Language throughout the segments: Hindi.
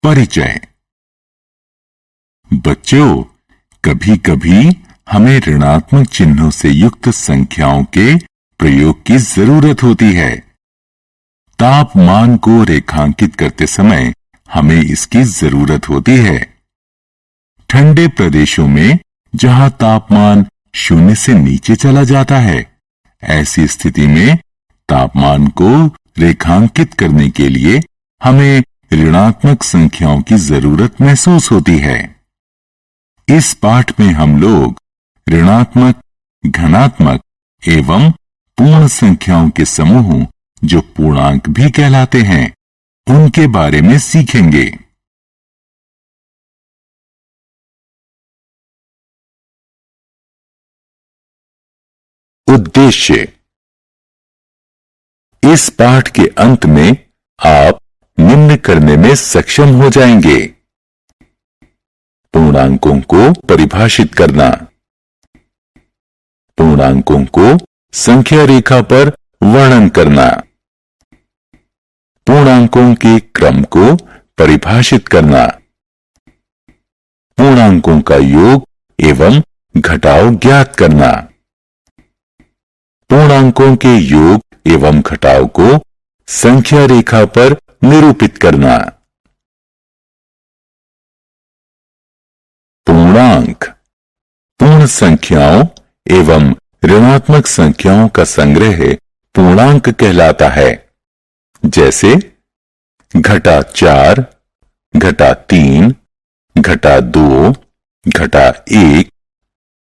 परिचय। बच्चों, कभी कभी हमें ऋणात्मक चिन्हों से युक्त संख्याओं के प्रयोग की जरूरत होती है। तापमान को रेखांकित करते समय हमें इसकी जरूरत होती है। ठंडे प्रदेशों में जहां तापमान 0 से नीचे चला जाता है, ऐसी स्थिति में तापमान को रेखांकित करने के लिए हमें ऋणात्मक संख्याओं की जरूरत महसूस होती है। इस पाठ में हम लोग ऋणात्मक, धनात्मक एवं पूर्ण संख्याओं के समूह, जो पूर्णांक भी कहलाते हैं, उनके बारे में सीखेंगे। उद्देश्य। इस पाठ के अंत में आप निम्न करने में सक्षम हो जाएंगे: पूर्णांकों को परिभाषित करना, पूर्णांकों को संख्या रेखा पर वर्णन करना, पूर्णांकों के क्रम को परिभाषित करना, पूर्णांकों का योग एवं घटाव ज्ञात करना, पूर्णांकों के योग एवं घटाव को संख्या रेखा पर निरूपित करना। पूर्णांक पूर्ण संख्याओं एवं ऋणात्मक संख्याओं का संग्रह पूर्णांक कहलाता है। जैसे घटा 4, घटा 3, घटा 2, घटा 1,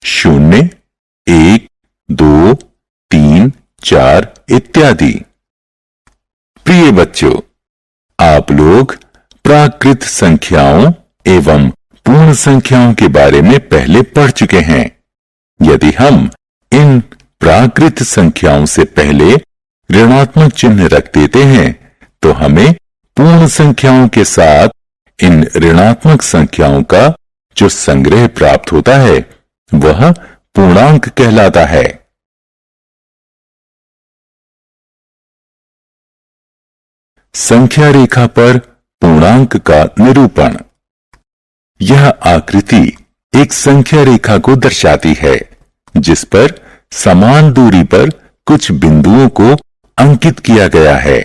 0, 1, 2, 3, 4 इत्यादि। प्रिय बच्चों, आप लोग प्राकृत संख्याओं एवं पूर्ण संख्याओं के बारे में पहले पढ़ चुके हैं। यदि हम इन प्राकृत संख्याओं से पहले ऋणात्मक चिन्ह रख देते हैं, तो हमें पूर्ण संख्याओं के साथ इन ऋणात्मक संख्याओं का जो संग्रह प्राप्त होता है, वह पूर्णांक कहलाता है। संख्या रेखा पर पूर्णांक का निरूपण। यह आकृति एक संख्या रेखा को दर्शाती है, जिस पर समान दूरी पर कुछ बिंदुओं को अंकित किया गया है।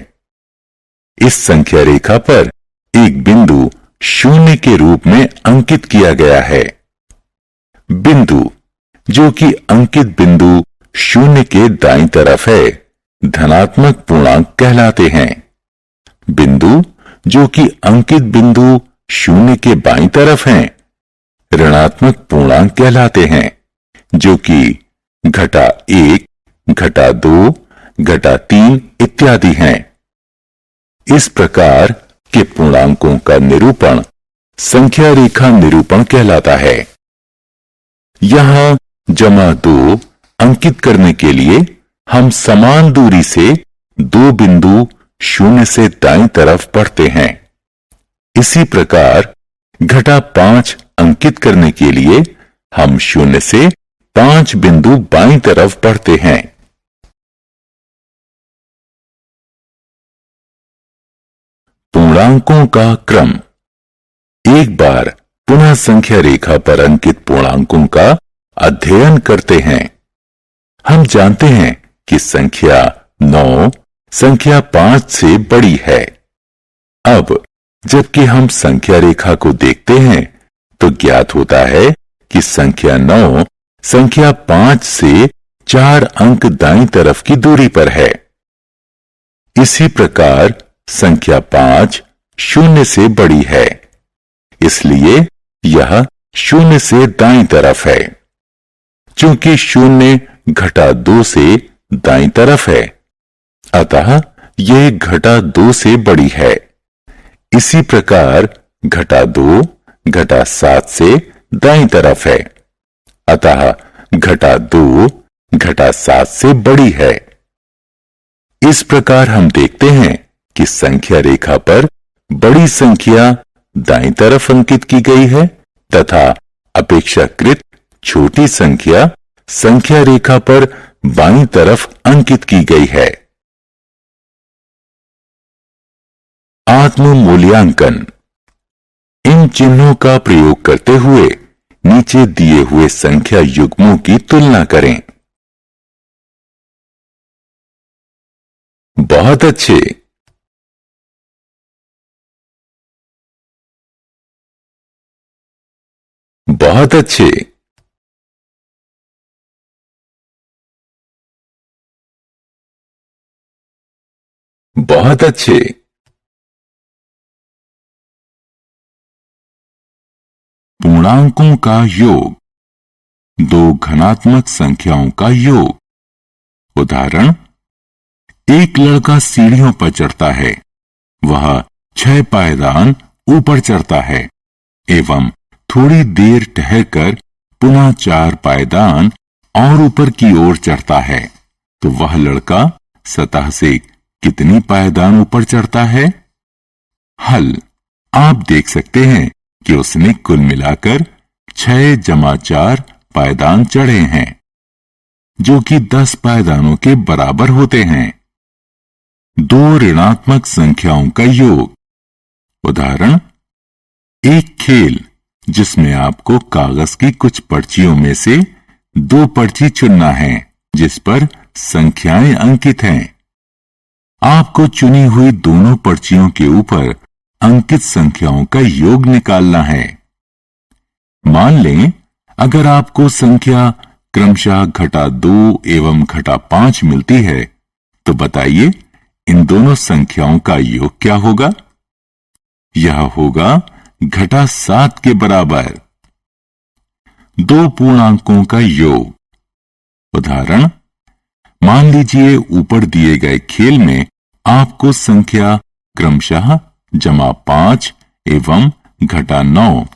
इस संख्या रेखा पर एक बिंदु 0 के रूप में अंकित किया गया है। बिंदु जो कि अंकित बिंदु 0 के दाईं तरफ है, धनात्मक पूर्णांक कहलाते हैं। बिंदु जो कि अंकित बिंदु 0 के बाईं तरफ हैं, ऋणात्मक पूर्णांक कहलाते हैं, जो कि घटा 1, घटा 2, घटा 3 इत्यादि हैं। इस प्रकार के पूर्णांकों का निरूपण संख्या रेखा निरूपण कहलाता है। यहां जमा 2 अंकित करने के लिए हम समान दूरी से दो बिंदु 0 से दाईं तरफ बढ़ते हैं। इसी प्रकार घटा 5 अंकित करने के लिए हम 0 से 5 बिंदु बाईं तरफ बढ़ते हैं। पूर्णांकों का क्रम। एक बार पुनः संख्या रेखा पर अंकित पूर्णांकों का अध्ययन करते हैं। हम जानते हैं कि संख्या 9 संख्या 5 से बड़ी है। अब जबकि हम संख्या रेखा को देखते हैं, तो ज्ञात होता है कि संख्या 9 संख्या 5 से 4 अंक दाईं तरफ की दूरी पर है। इसी प्रकार संख्या 5 0 से बड़ी है, इसलिए यह 0 से दाईं तरफ है। चूंकि 0 घटा 2 से दाईं तरफ है, अतः यह घटा 2 से बड़ी है। इसी प्रकार घटा 2 घटा 7 से दाईं तरफ है, अतः घटा 2 घटा 7 से बड़ी है। इस प्रकार हम देखते हैं कि संख्या रेखा पर बड़ी संख्या दाईं तरफ अंकित की गई है तथा अपेक्षाकृत छोटी संख्या संख्या रेखा पर बाईं तरफ अंकित की गई है। आत्म मूल्यांकन। इन चिन्हों का प्रयोग करते हुए नीचे दिए हुए संख्या युग्मों की तुलना करें। बहुत अच्छे। बहुत अच्छे। बहुत अच्छे। पूर्णांकों का योग, दो धनात्मक संख्याओं का योग। उदाहरण, एक लड़का सीढ़ियों पर चढ़ता है, वह 6 पायदान ऊपर चढ़ता है एवं थोड़ी देर ठहरकर पुनः 4 पायदान और ऊपर की ओर चढ़ता है, तो वह लड़का सतह से कितनी पायदान ऊपर चढ़ता है? हल, आप देख सकते हैं कि उसने कुल मिलाकर 6 जमा 4 पायदान चढ़े हैं, जो कि 10 पायदानों के बराबर होते हैं। दो ऋणात्मक संख्याओं का योग। उदाहरण, एक खेल जिसमें आपको कागज की कुछ पर्चियों में से 2 पर्ची चुनना है जिस पर संख्याएं अंकित हैं। आपको चुनी हुई दोनों पर्चियों के ऊपर अंकित संख्याओं का योग निकालना है। मान लें, अगर आपको संख्या क्रमशः -2 एवं -5 मिलती है, तो बताइए इन दोनों संख्याओं का योग क्या होगा? यह होगा -7 के बराबर। दो पूर्णांकों का योग। उदाहरण, मान लीजिए ऊपर दिए गए खेल में आपको संख्या क्रमशः -5 एवं -9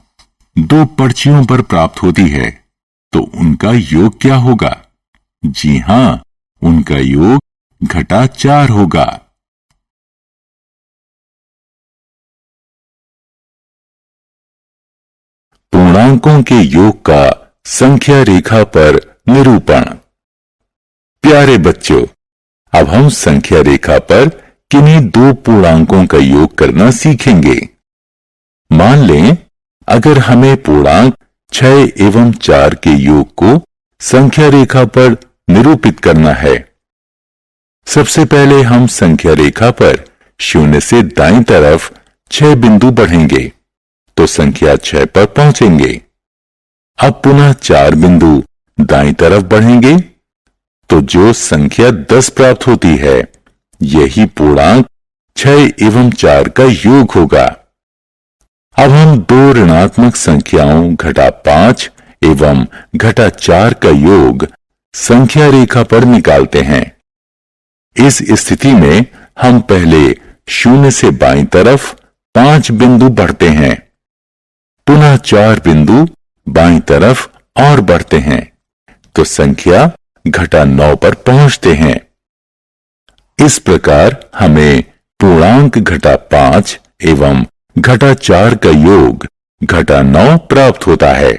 दो पर्चियों पर प्राप्त होती है, तो उनका योग क्या होगा? जी हां, उनका योग -4 होगा। पूर्णांकों के योग का संख्या रेखा पर निरूपण। प्यारे बच्चों, अब हम संख्या रेखा पर किन्हीं दो पूर्णांकों का योग करना सीखेंगे। मान लें, अगर हमें पूर्णांक 6 एवं 4 के योग को संख्या रेखा पर निरूपित करना है। सबसे पहले हम संख्या रेखा पर 0 से दाईं तरफ 6 बिंदु बढ़ेंगे तो संख्या 6 पर पहुंचेंगे। अब पुनः 4 बिंदु दाईं तरफ बढ़ेंगे तो जो संख्या 10 प्राप्त होती है, यही पूर्णांक 6 एवं 4 का योग होगा। अब हम दो ऋणात्मक संख्याओं -5 एवं -4 का योग संख्या रेखा पर निकालते हैं। इस स्थिति में हम पहले 0 से बाईं तरफ 5 बिंदु बढ़ते हैं, पुनः 4 बिंदु बाईं तरफ और बढ़ते हैं, तो संख्या -9 पर पहुंचते हैं। इस प्रकार हमें पूर्णांक -5 एवं -4 का योग -9 प्राप्त होता है।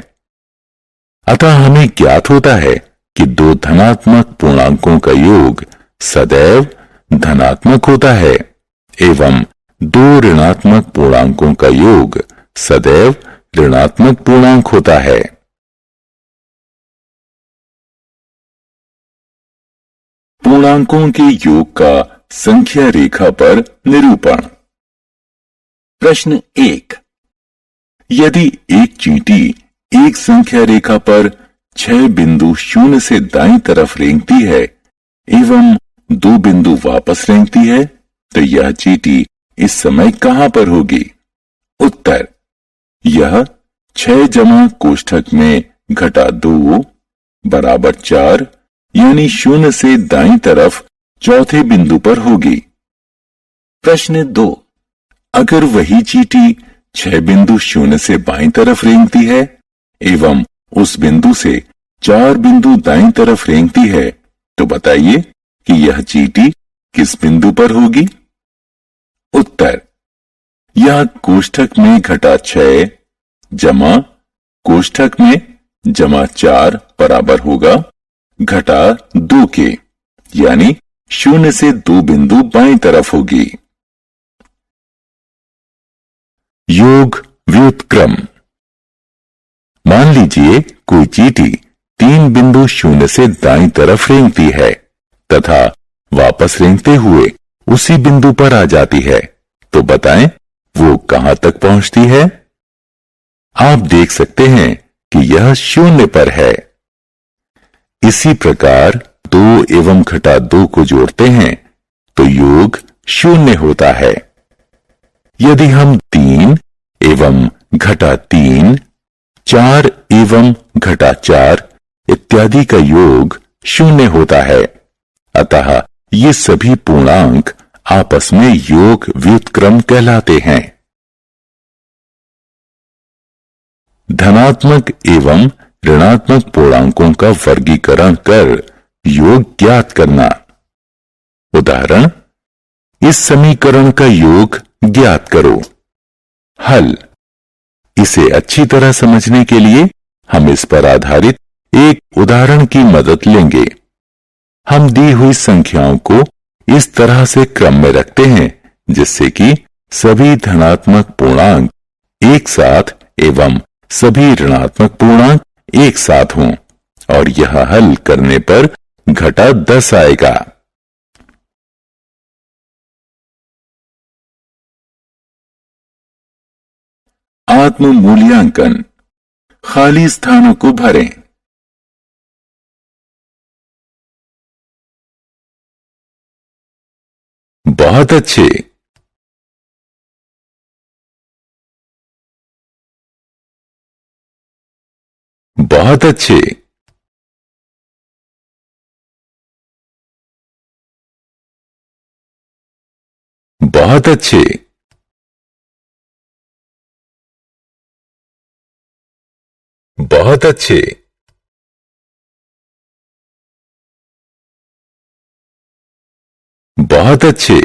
अतः हमें ज्ञात होता है कि दो धनात्मक पूर्णांकों का योग सदैव धनात्मक होता है एवं दो ऋणात्मक पूर्णांकों का योग सदैव ऋणात्मक पूर्णांक होता है। पूर्णांकों के योग का संख्या रेखा पर निरूपण। प्रश्न 1, यदि एक चींटी एक संख्या रेखा पर 6 बिंदु 0 से दाईं तरफ रेंगती है एवं 2 बिंदु वापस रेंगती है, तो यह चींटी इस समय कहां पर होगी? उत्तर, यह 6 जमा कोष्ठक में -2 बराबर 4 यानी 0 से दाईं तरफ चौथे बिंदु पर होगी। प्रश्न 2, अगर वही चींटी 6 बिंदु 0 से बाईं तरफ रेंगती है एवं उस बिंदु से 4 बिंदु दाईं तरफ रेंगती है, तो बताइए कि यह चींटी किस बिंदु पर होगी? उत्तर, यह कोष्ठक में -6 जमा कोष्ठक में -4 बराबर होगा -2 के, यानी 0 से 2 बिंदु बाईं तरफ होगी। योग व्युत्क्रम। मान लीजिए कोई चींटी 3 बिंदु शून्य से दाईं तरफ रेंगती है तथा वापस रेंगते हुए उसी बिंदु पर आ जाती है, तो बताएं वो कहां तक पहुंचती है? आप देख सकते हैं कि यह शून्य पर है। इसी प्रकार 2 एवं घटा 2 को जोड़ते हैं तो योग शून्य होता है। यदि हम 3 एवं घटा 3, 4 एवं घटा 4 इत्यादि का योग शून्य होता है। अतः ये सभी पूर्णांक आपस में योग व्युत्क्रम कहलाते हैं। धनात्मक एवं ऋणात्मक पूर्णांकों का वर्गीकरण कर योग ज्ञात करना। उदाहरण, इस समीकरण का योग ज्ञात करो। हल। इसे अच्छी तरह समझने के लिए हम इस पर आधारित एक उदाहरण की मदद लेंगे। हम दी हुई संख्याओं को इस तरह से क्रम में रखते हैं जिससे कि सभी धनात्मक पूर्णांक एक साथ एवं सभी ऋणात्मक पूर्णांक एक साथ हों और यह हल करने पर घटा 10 आएगा। आत्म मूल्यांकन। खाली स्थानों को भरें। बहुत अच्छे। बहुत अच्छे। बहुत अच्छे। बहुत अच्छे। बहुत अच्छे।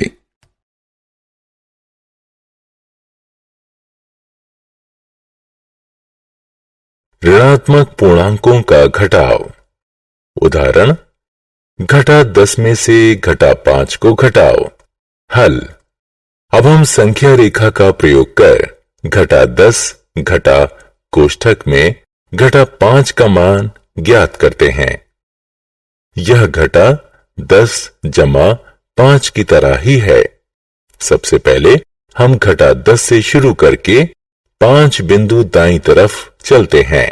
ऋणात्मक पूर्णांकों का घटाव। उदाहरण, घटा 10 में से घटा 5 को घटाओ। हल। अब हम संख्या रेखा का प्रयोग कर घटा 10 घटा कोष्ठक में घटा 5 का मान ज्ञात करते हैं। यह घटा 10 जमा 5 की तरह ही है। सबसे पहले हम घटा 10 से शुरू करके 5 बिंदु दाईं तरफ चलते हैं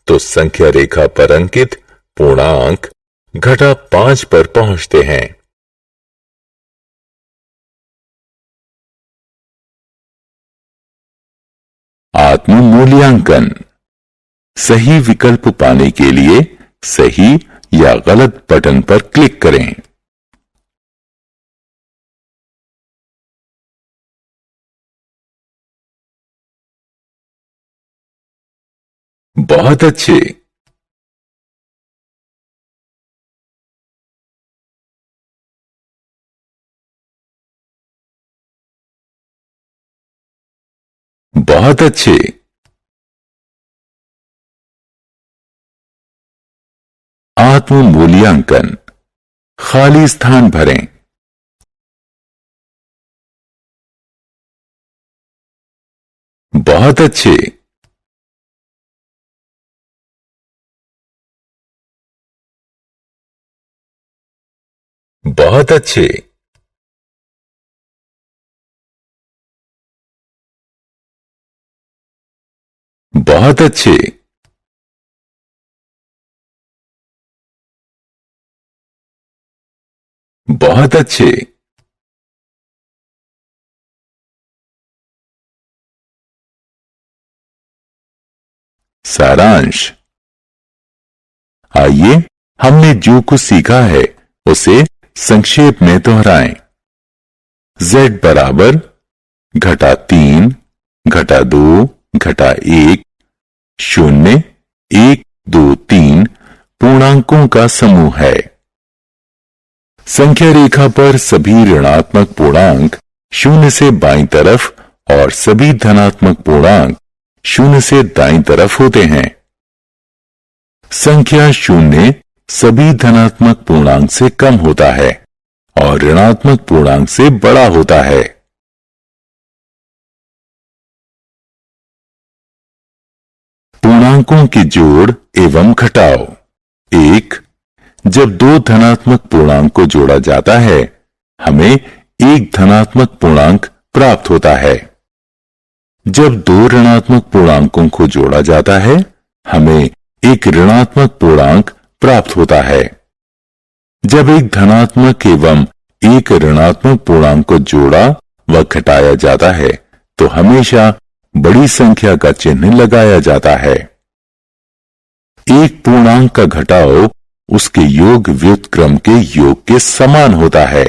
तो संख्या रेखा पर अंकित पूर्णांक घटा 5 पर पहुंचते हैं। आत्म मूल्यांकन। सही विकल्प पाने के लिए सही या गलत बटन पर क्लिक करें। बहुत अच्छे। बहुत अच्छे। आत्म मूल्यांकन। खाली स्थान भरें। बहुत अच्छे। बहुत अच्छे। बहुत अच्छे। बहुत अच्छे। सारांश। आइए हमने जो कुछ सीखा है उसे संक्षेप में दोहराएं। z बराबर घटा 3 घटा 2 घटा 1 0 1 2 3 पूर्णांकों का समूह है। संख्या रेखा पर सभी ऋणात्मक पूर्णांक 0 से बाईं तरफ और सभी धनात्मक पूर्णांक 0 से दाईं तरफ होते हैं। संख्या 0 सभी धनात्मक पूर्णांक से कम होता है और ऋणात्मक पूर्णांक से बड़ा होता है। पूर्णांकों की जोड़ एवं घटाव। 1. जब दो धनात्मक पूर्णांक को जोड़ा जाता है हमें एक धनात्मक पूर्णांक प्राप्त होता है। जब दो ऋणात्मक पूर्णांकों को जोड़ा जाता है हमें एक ऋणात्मक पूर्णांक प्राप्त होता है। जब एक धनात्मक एवं एक ऋणात्मक पूर्णांक को जोड़ा व घटाया जाता है तो हमेशा बड़ी संख्या का चिन्ह लगाया जाता है। एक पूर्णांक का घटाव उसके योग व्युत्क्रम के योग के समान होता है।